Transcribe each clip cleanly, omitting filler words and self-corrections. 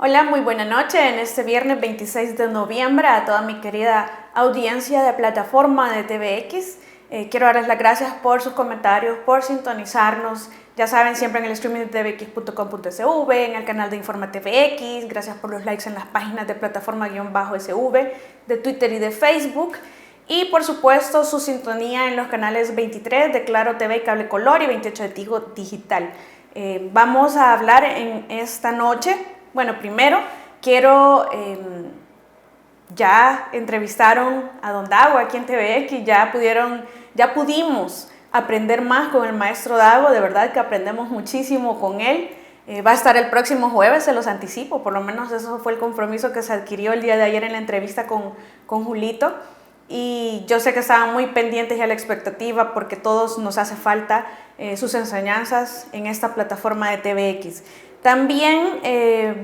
Hola, muy buena noche en este viernes 26 de noviembre a toda mi querida audiencia de plataforma de TVX. Quiero darles las gracias por sus comentarios, por sintonizarnos. Ya saben, siempre en el streaming de tvx.com.sv, en el canal de Informa TVX. Gracias por los likes en las páginas de plataforma-sv, de Twitter y de Facebook. Y por supuesto su sintonía en los canales 23 de Claro TV y Cable Color y 28 de Tigo Digital. Vamos a hablar en esta noche. Bueno, primero quiero, ya entrevistaron a Don Dago aquí en TVX, ya pudimos aprender más con el maestro Dago, de verdad que aprendemos muchísimo con él. Va a estar el próximo jueves, se los anticipo, por lo menos eso fue el compromiso que se adquirió el día de ayer en la entrevista con Julito. Y yo sé que estaban muy pendientes y a la expectativa porque todos nos hace falta sus enseñanzas en esta plataforma de TVX. También,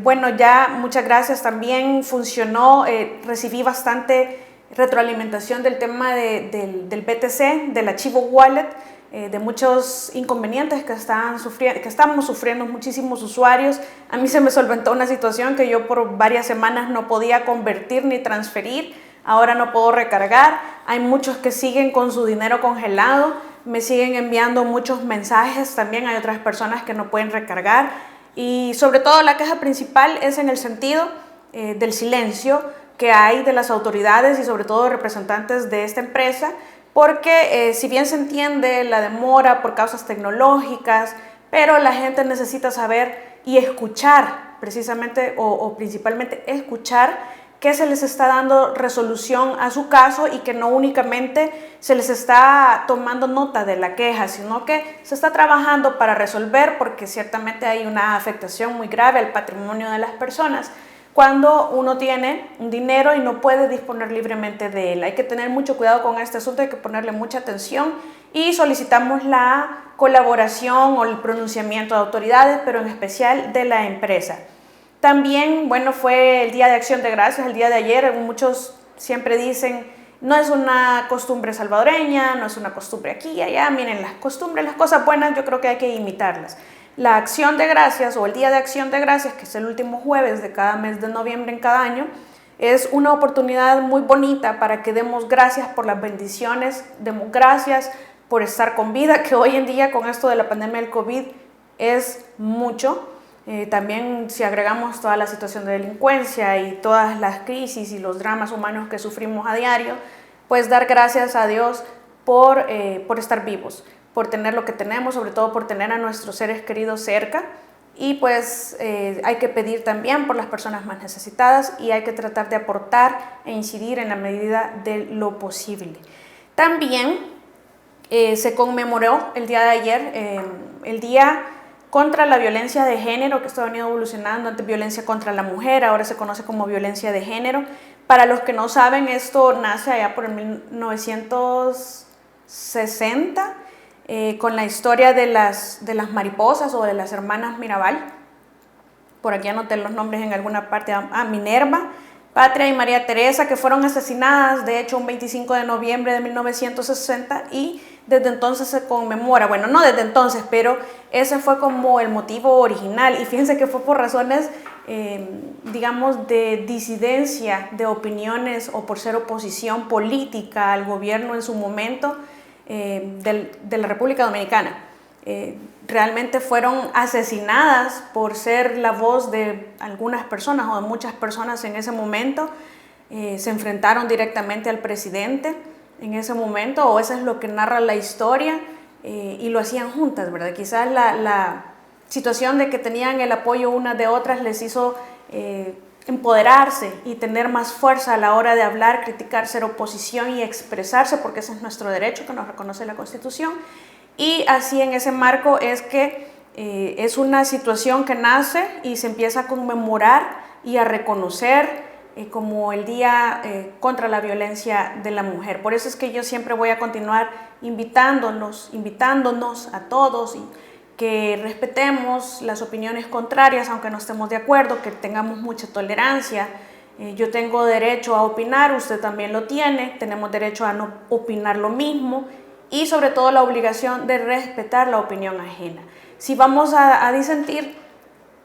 bueno, ya muchas gracias, también funcionó, recibí bastante retroalimentación del tema del BTC, del archivo wallet, de muchos inconvenientes que estamos sufriendo muchísimos usuarios. A mí se me solventó una situación que yo por varias semanas no podía convertir ni transferir. Ahora no puedo recargar, hay muchos que siguen con su dinero congelado, me siguen enviando muchos mensajes, también hay otras personas que no pueden recargar y sobre todo la queja principal es en el sentido del silencio que hay de las autoridades y sobre todo de representantes de esta empresa, porque si bien se entiende la demora por causas tecnológicas, pero la gente necesita saber y escuchar precisamente o principalmente escuchar que se les está dando resolución a su caso y que no únicamente se les está tomando nota de la queja, sino que se está trabajando para resolver, porque ciertamente hay una afectación muy grave al patrimonio de las personas cuando uno tiene un dinero y no puede disponer libremente de él. Hay que tener mucho cuidado con este asunto, hay que ponerle mucha atención y solicitamos la colaboración o el pronunciamiento de autoridades, pero en especial de la empresa. También, bueno, fue el Día de Acción de Gracias, el día de ayer. Muchos siempre dicen, no es una costumbre salvadoreña, no es una costumbre aquí y allá. Miren, las costumbres, las cosas buenas, yo creo que hay que imitarlas. La Acción de Gracias o el Día de Acción de Gracias, que es el último jueves de cada mes de noviembre en cada año, es una oportunidad muy bonita para que demos gracias por las bendiciones, demos gracias por estar con vida, que hoy en día con esto de la pandemia del COVID es mucho. También si agregamos toda la situación de delincuencia y todas las crisis y los dramas humanos que sufrimos a diario, pues dar gracias a Dios por estar vivos, por tener lo que tenemos, sobre todo por tener a nuestros seres queridos cerca. Y pues hay que pedir también por las personas más necesitadas y hay que tratar de aportar e incidir en la medida de lo posible. También se conmemoró el día de ayer, el día contra la violencia de género, que esto ha venido evolucionando, antes violencia contra la mujer, ahora se conoce como violencia de género. Para los que no saben, esto nace allá por el 1960, con la historia de las mariposas o de las hermanas Mirabal. Por aquí anoté los nombres en alguna parte, Minerva, Patria y María Teresa, que fueron asesinadas, de hecho, un 25 de noviembre de 1960 y desde entonces se conmemora, bueno, no desde entonces, pero ese fue como el motivo original y fíjense que fue por razones, digamos, de disidencia de opiniones o por ser oposición política al gobierno en su momento de la República Dominicana. Realmente fueron asesinadas por ser la voz de algunas personas o de muchas personas en ese momento. Se enfrentaron directamente al presidente en ese momento, o eso es lo que narra la historia, y lo hacían juntas, ¿verdad? Quizás la situación de que tenían el apoyo unas de otras les hizo empoderarse y tener más fuerza a la hora de hablar, criticar, ser oposición y expresarse, porque ese es nuestro derecho que nos reconoce la Constitución. Y así en ese marco es que es una situación que nace y se empieza a conmemorar y a reconocer como el Día contra la Violencia de la Mujer. Por eso es que yo siempre voy a continuar invitándonos a todos y que respetemos las opiniones contrarias, aunque no estemos de acuerdo, que tengamos mucha tolerancia. Yo tengo derecho a opinar, usted también lo tiene, tenemos derecho a no opinar lo mismo y sobre todo la obligación de respetar la opinión ajena. Si vamos a disentir,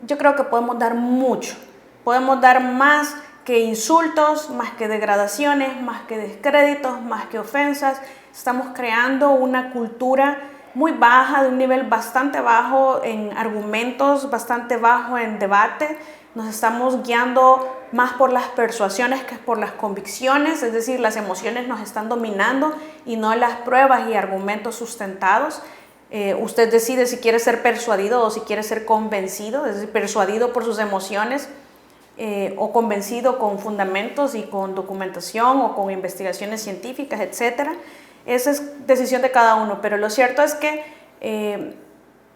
yo creo que podemos dar mucho, Podemos dar más que insultos, más que degradaciones, más que descréditos, más que ofensas. Estamos creando una cultura muy baja, de un nivel bastante bajo en argumentos, bastante bajo en debate. Nos estamos guiando más por las persuasiones que por las convicciones, es decir, las emociones nos están dominando y no las pruebas y argumentos sustentados. Usted decide si quiere ser persuadido o si quiere ser convencido, es decir, persuadido por sus emociones o convencido con fundamentos y con documentación o con investigaciones científicas, etc. Esa es decisión de cada uno, pero lo cierto es que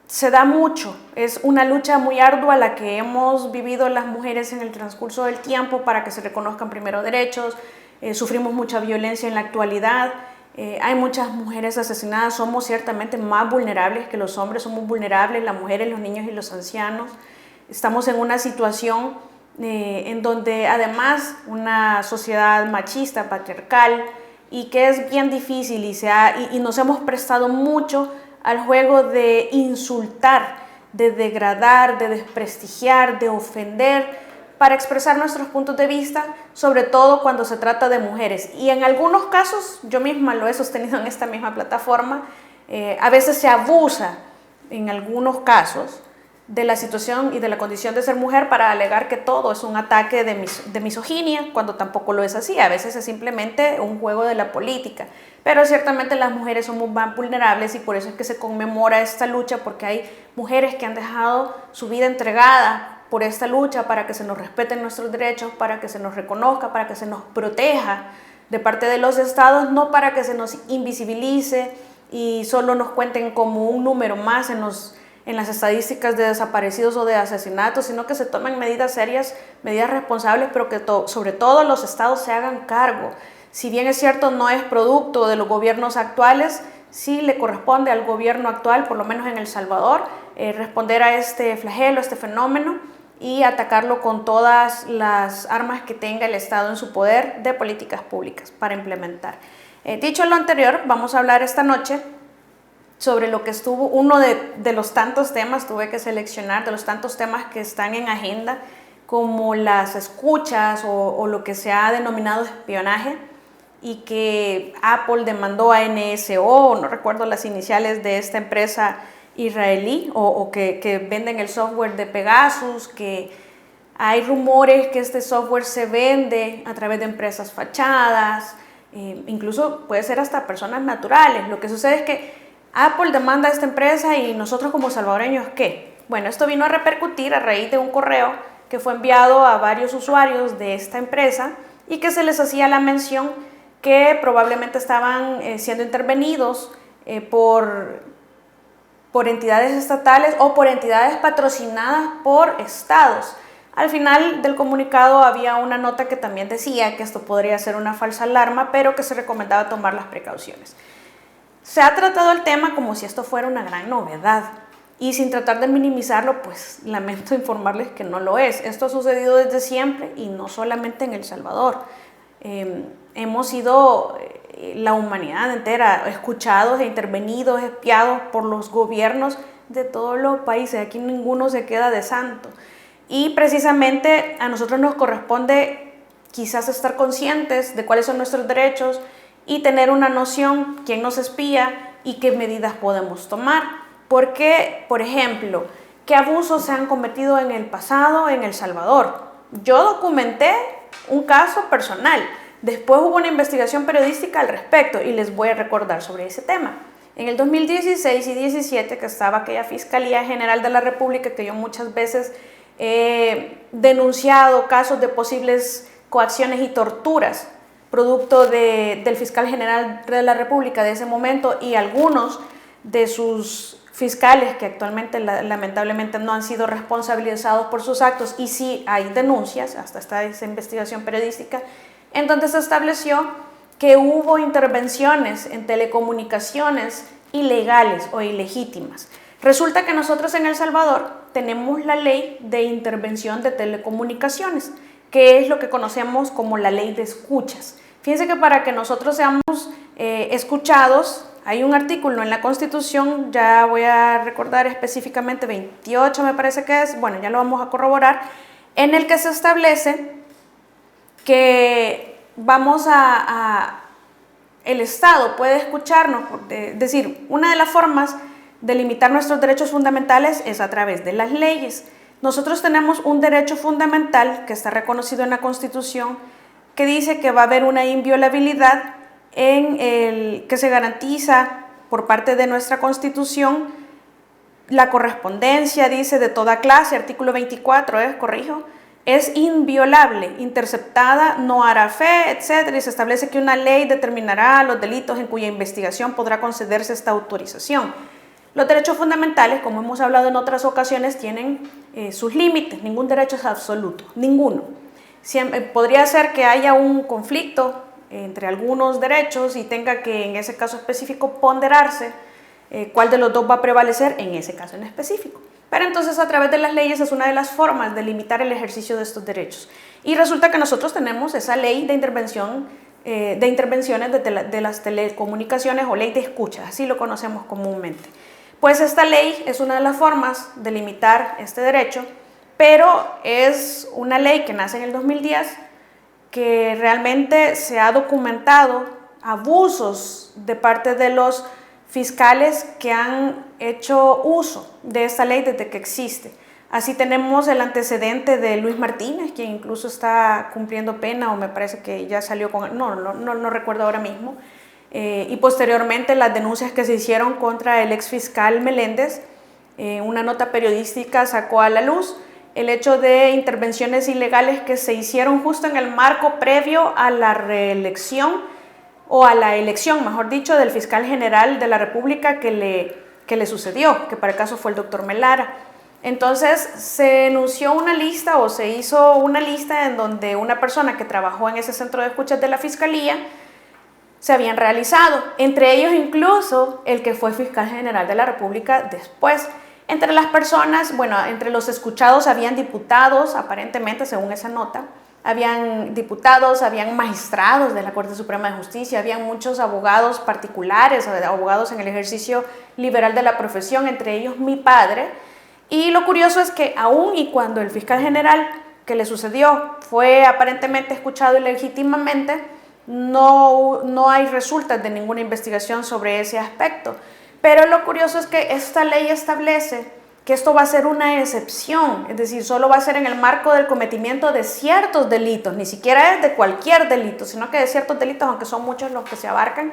se da mucho, es una lucha muy ardua la que hemos vivido las mujeres en el transcurso del tiempo para que se reconozcan primero derechos, sufrimos mucha violencia en la actualidad, hay muchas mujeres asesinadas, somos ciertamente más vulnerables que los hombres, somos vulnerables las mujeres, los niños y los ancianos, estamos en una situación en donde además una sociedad machista, patriarcal, y que es bien difícil y nos hemos prestado mucho al juego de insultar, de degradar, de desprestigiar, de ofender, para expresar nuestros puntos de vista, sobre todo cuando se trata de mujeres. Y en algunos casos, yo misma lo he sostenido en esta misma plataforma, a veces se abusa, en algunos casos, de la situación y de la condición de ser mujer para alegar que todo es un ataque de misoginia, cuando tampoco lo es así. A veces es simplemente un juego de la política. Pero ciertamente las mujeres somos más vulnerables y por eso es que se conmemora esta lucha, porque hay mujeres que han dejado su vida entregada por esta lucha para que se nos respeten nuestros derechos, para que se nos reconozca, para que se nos proteja de parte de los estados, no para que se nos invisibilice y solo nos cuenten como un número más en las estadísticas de desaparecidos o de asesinatos, sino que se tomen medidas serias, medidas responsables, pero que sobre todo los estados se hagan cargo. Si bien es cierto, no es producto de los gobiernos actuales, sí le corresponde al gobierno actual, por lo menos en El Salvador, responder a este flagelo, a este fenómeno y atacarlo con todas las armas que tenga el Estado en su poder de políticas públicas para implementar. Dicho lo anterior, vamos a hablar esta noche sobre lo que estuvo, uno de los tantos temas, tuve que seleccionar, de los tantos temas que están en agenda, como las escuchas o lo que se ha denominado espionaje, y que Apple demandó a NSO, no recuerdo las iniciales de esta empresa israelí, o que venden el software de Pegasus, que hay rumores que este software se vende a través de empresas fachadas, incluso puede ser hasta personas naturales. Lo que sucede es que Apple demanda a esta empresa y nosotros como salvadoreños, ¿qué? Bueno, esto vino a repercutir a raíz de un correo que fue enviado a varios usuarios de esta empresa y que se les hacía la mención que probablemente estaban siendo intervenidos por entidades estatales o por entidades patrocinadas por estados. Al final del comunicado había una nota que también decía que esto podría ser una falsa alarma, pero que se recomendaba tomar las precauciones. Se ha tratado el tema como si esto fuera una gran novedad y sin tratar de minimizarlo, pues lamento informarles que no lo es. Esto ha sucedido desde siempre y no solamente en El Salvador. Hemos sido la humanidad entera escuchados e intervenidos, espiados por los gobiernos de todos los países. Aquí ninguno se queda de santo. Y precisamente a nosotros nos corresponde quizás estar conscientes de cuáles son nuestros derechos y tener una noción quién nos espía y qué medidas podemos tomar. Porque, por ejemplo, ¿qué abusos se han cometido en el pasado en El Salvador? Yo documenté un caso personal. Después hubo una investigación periodística al respecto y les voy a recordar sobre ese tema. En el 2016 y 2017, que estaba aquella Fiscalía General de la República, que yo muchas veces he denunciado casos de posibles coacciones y torturas, producto del fiscal general de la República de ese momento y algunos de sus fiscales que actualmente lamentablemente no han sido responsabilizados por sus actos, y sí hay denuncias, hasta esa investigación periodística, en donde se estableció que hubo intervenciones en telecomunicaciones ilegales o ilegítimas. Resulta que nosotros en El Salvador tenemos la ley de intervención de telecomunicaciones, que es lo que conocemos como la ley de escuchas. Fíjense que para que nosotros seamos escuchados, hay un artículo en la Constitución, ya voy a recordar específicamente 28 me parece que es, bueno, ya lo vamos a corroborar, en el que se establece que el Estado puede escucharnos, es decir, una de las formas de limitar nuestros derechos fundamentales es a través de las leyes. Nosotros tenemos un derecho fundamental que está reconocido en la Constitución, que dice que va a haber una inviolabilidad que se garantiza por parte de nuestra Constitución. La correspondencia, dice, de toda clase, artículo 24, corrijo, es inviolable, interceptada, no hará fe, etc. Y se establece que una ley determinará los delitos en cuya investigación podrá concederse esta autorización. Los derechos fundamentales, como hemos hablado en otras ocasiones, tienen sus límites. Ningún derecho es absoluto, ninguno. Podría ser que haya un conflicto entre algunos derechos y tenga que, en ese caso específico, ponderarse cuál de los dos va a prevalecer en ese caso en específico. Pero entonces, a través de las leyes es una de las formas de limitar el ejercicio de estos derechos. Y resulta que nosotros tenemos esa ley de intervenciones de las telecomunicaciones, o ley de escucha, así lo conocemos comúnmente. Pues esta ley es una de las formas de limitar este derecho, pero es una ley que nace en el 2010, que realmente se ha documentado abusos de parte de los fiscales que han hecho uso de esta ley desde que existe. Así tenemos el antecedente de Luis Martínez, quien incluso está cumpliendo pena, o me parece que ya salió con... No recuerdo ahora mismo. Y posteriormente las denuncias que se hicieron contra el ex fiscal Meléndez. Una nota periodística sacó a la luz el hecho de intervenciones ilegales que se hicieron justo en el marco previo a la reelección, o a la elección, mejor dicho, del fiscal general de la República que le sucedió, que para el caso fue el doctor Melara. Entonces se enunció una lista, o se hizo una lista en donde una persona que trabajó en ese centro de escuchas de la Fiscalía se habían realizado, entre ellos incluso el que fue fiscal general de la República después. Entre las personas, bueno, entre los escuchados habían diputados, aparentemente, según esa nota, habían diputados, habían magistrados de la Corte Suprema de Justicia, habían muchos abogados particulares, abogados en el ejercicio liberal de la profesión, entre ellos mi padre. Y lo curioso es que aún y cuando el fiscal general que le sucedió fue aparentemente escuchado ilegítimamente, no hay resultados de ninguna investigación sobre ese aspecto. Pero lo curioso es que esta ley establece que esto va a ser una excepción, es decir, solo va a ser en el marco del cometimiento de ciertos delitos, ni siquiera es de cualquier delito, sino que de ciertos delitos, aunque son muchos los que se abarcan,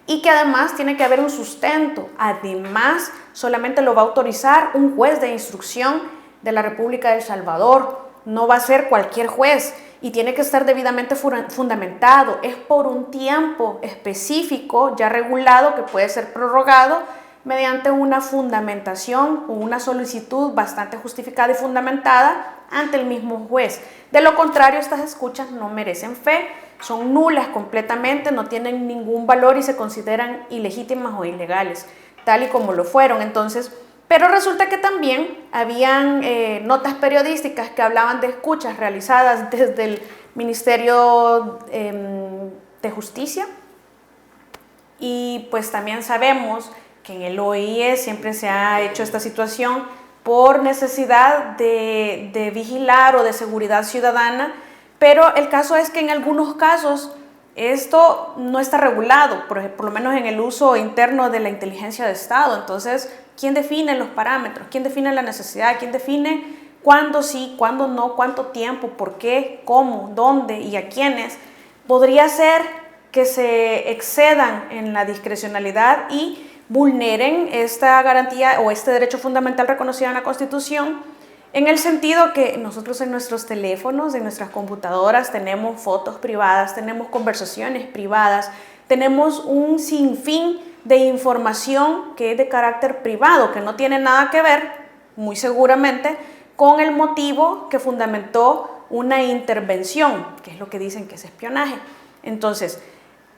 y que además tiene que haber un sustento. Además, solamente lo va a autorizar un juez de instrucción de la República de El Salvador, no va a ser cualquier juez, y tiene que estar debidamente fundamentado. Es por un tiempo específico ya regulado, que puede ser prorrogado mediante una fundamentación o una solicitud bastante justificada y fundamentada ante el mismo juez. De lo contrario, estas escuchas no merecen fe, son nulas completamente, no tienen ningún valor y se consideran ilegítimas o ilegales, tal y como lo fueron. Entonces, pero resulta que también habían notas periodísticas que hablaban de escuchas realizadas desde el Ministerio de Justicia, y pues también sabemos que en el OIE siempre se ha hecho esta situación por necesidad de vigilar o de seguridad ciudadana, pero el caso es que en algunos casos esto no está regulado, por lo menos en el uso interno de la inteligencia de Estado. Entonces, ¿quién define los parámetros? ¿Quién define la necesidad? ¿Quién define cuándo sí, cuándo no, cuánto tiempo, por qué, cómo, dónde y a quiénes? Podría ser que se excedan en la discrecionalidad y vulneren esta garantía o este derecho fundamental reconocido en la Constitución, en el sentido que nosotros en nuestros teléfonos, en nuestras computadoras, tenemos fotos privadas, tenemos conversaciones privadas, tenemos un sinfín de información que es de carácter privado, que no tiene nada que ver, muy seguramente, con el motivo que fundamentó una intervención, que es lo que dicen que es espionaje. Entonces,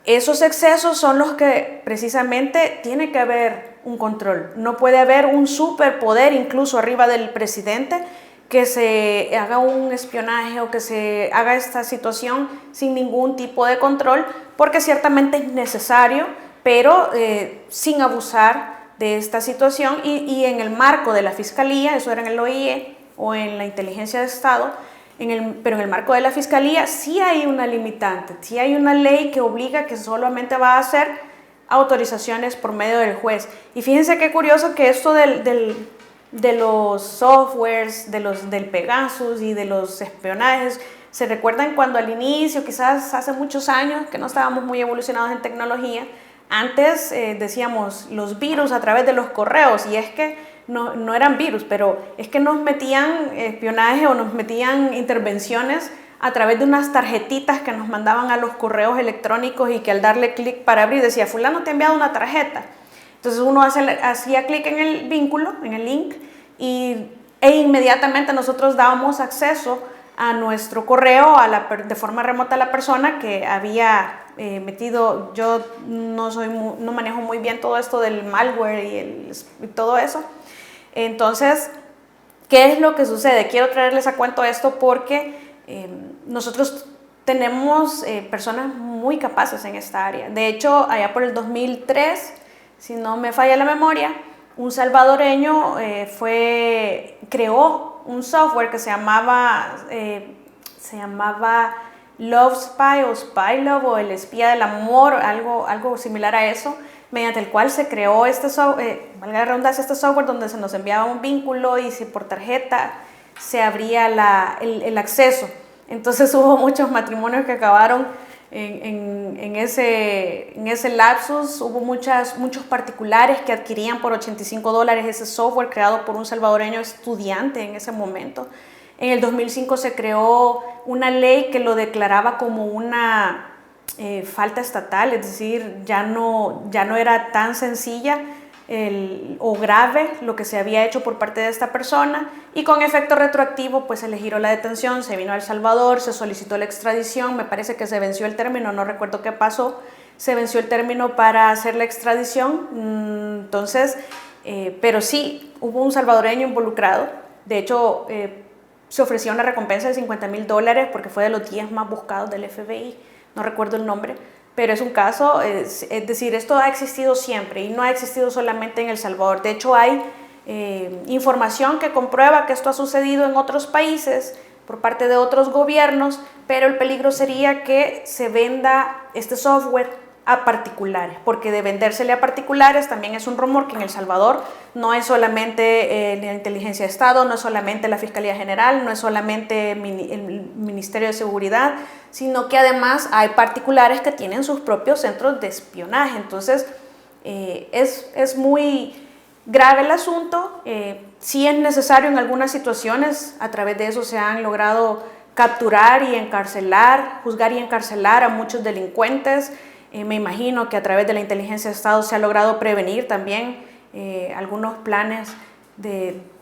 esos excesos son los que precisamente tiene que haber un control. No puede haber un superpoder incluso arriba del presidente que se haga un espionaje o que se haga esta situación sin ningún tipo de control, porque ciertamente es necesario, pero sin abusar de esta situación y en el marco de la Fiscalía, eso era en el OIE o en la Inteligencia de Estado, pero en el marco de la Fiscalía sí hay una limitante, sí hay una ley que obliga que solamente va a hacer autorizaciones por medio del juez. Y fíjense qué curioso que esto de los softwares, del Pegasus y de los espionajes, se recuerdan cuando al inicio, quizás hace muchos años, que no estábamos muy evolucionados en tecnología, antes decíamos los virus a través de los correos, y es que no eran virus, pero es que nos metían espionaje o nos metían intervenciones a través de unas tarjetitas que nos mandaban a los correos electrónicos y que al darle clic para abrir decía, fulano te ha enviado una tarjeta. Entonces uno hacía clic en el vínculo, en el link, e inmediatamente nosotros dábamos acceso a nuestro correo de forma remota a la persona que había metido. Yo no manejo muy bien todo esto del malware y todo eso. Entonces, ¿qué es lo que sucede? Quiero traerles a cuento esto porque nosotros tenemos personas muy capaces en esta área. De hecho, allá por el 2003, si no me falla la memoria, un salvadoreño creó un software que se llamaba Love Spy o Spy Love o el espía del amor, algo similar a eso, mediante el cual se creó valga la redundancia, este software donde se nos enviaba un vínculo y si por tarjeta se abría el acceso. Entonces hubo muchos matrimonios que acabaron en ese lapsus. Hubo muchos particulares que adquirían por $85 ese software creado por un salvadoreño estudiante en ese momento. En el 2005 se creó una ley que lo declaraba como una falta estatal, es decir, ya no era tan sencilla o grave lo que se había hecho por parte de esta persona, y con efecto retroactivo pues se le giró la detención, se vino a El Salvador, se solicitó la extradición, me parece que se venció el término, no recuerdo qué pasó, se venció el término para hacer la extradición. Entonces, pero sí, hubo un salvadoreño involucrado. De hecho, se ofreció una recompensa de $50,000 porque fue de los 10 más buscados del FBI, no recuerdo el nombre. Pero es un caso, es decir, esto ha existido siempre y no ha existido solamente en El Salvador. De hecho, hay información que comprueba que esto ha sucedido en otros países por parte de otros gobiernos, pero el peligro sería que se venda este software a particulares, porque de vendérsele a particulares también es un rumor que en El Salvador no es solamente la Inteligencia de Estado, no es solamente la Fiscalía General, no es solamente el Ministerio de Seguridad, sino que además hay particulares que tienen sus propios centros de espionaje. Entonces es muy grave el asunto. Sí es necesario en algunas situaciones, a través de eso se han logrado capturar y encarcelar, juzgar y encarcelar a muchos delincuentes. Me imagino que a través de la Inteligencia de Estado se ha logrado prevenir también algunos planes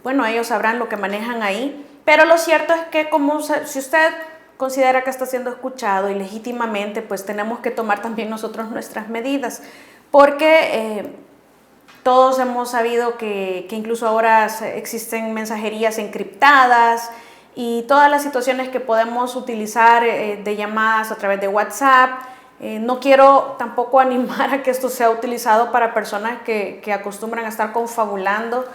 bueno, ellos sabrán lo que manejan ahí, pero lo cierto es que si usted considera que está siendo escuchado y legítimamente, pues tenemos que tomar también nosotros nuestras medidas, porque todos hemos sabido que incluso ahora existen mensajerías encriptadas y todas las situaciones que podemos utilizar de llamadas a través de WhatsApp. No quiero tampoco animar a que esto sea utilizado para personas que acostumbran a estar confabulando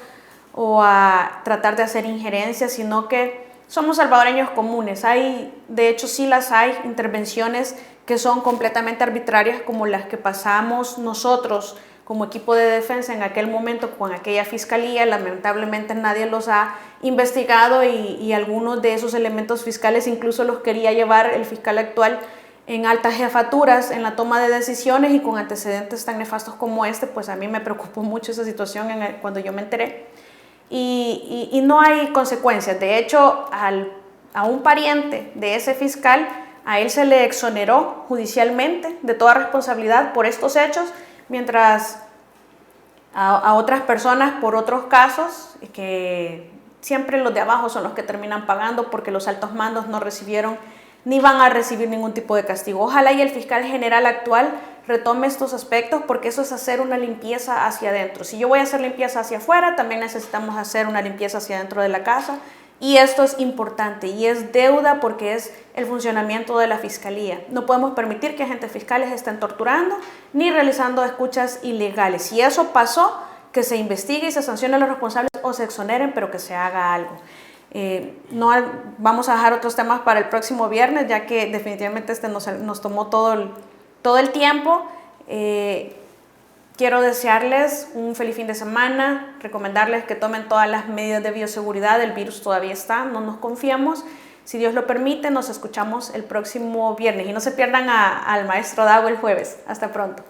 o a tratar de hacer injerencias, sino que somos salvadoreños comunes. De hecho, sí las hay intervenciones que son completamente arbitrarias, como las que pasamos nosotros como equipo de defensa en aquel momento con aquella fiscalía. Lamentablemente nadie los ha investigado y algunos de esos elementos fiscales incluso los quería llevar el fiscal actual en altas jefaturas en la toma de decisiones, y con antecedentes tan nefastos como este, pues a mí me preocupó mucho esa situación cuando yo me enteré. Y no hay consecuencias. De hecho, a un pariente de ese fiscal, a él se le exoneró judicialmente de toda responsabilidad por estos hechos, mientras a otras personas por otros casos, que siempre los de abajo son los que terminan pagando porque los altos mandos no recibieron ni van a recibir ningún tipo de castigo. Ojalá y el fiscal general actual retome estos aspectos, porque eso es hacer una limpieza hacia adentro. Si yo voy a hacer limpieza hacia afuera, también necesitamos hacer una limpieza hacia adentro de la casa, y esto es importante y es deuda porque es el funcionamiento de la fiscalía. No podemos permitir que agentes fiscales estén torturando ni realizando escuchas ilegales. Si eso pasó, que se investigue y se sancione a los responsables o se exoneren, pero que se haga algo. No vamos a dejar otros temas para el próximo viernes, ya que definitivamente este nos tomó todo el tiempo. Quiero desearles un feliz fin de semana, recomendarles que tomen todas las medidas de bioseguridad. El virus todavía está, no nos confiemos. Si Dios lo permite, nos escuchamos el próximo viernes y no se pierdan al maestro Dago el jueves. Hasta pronto.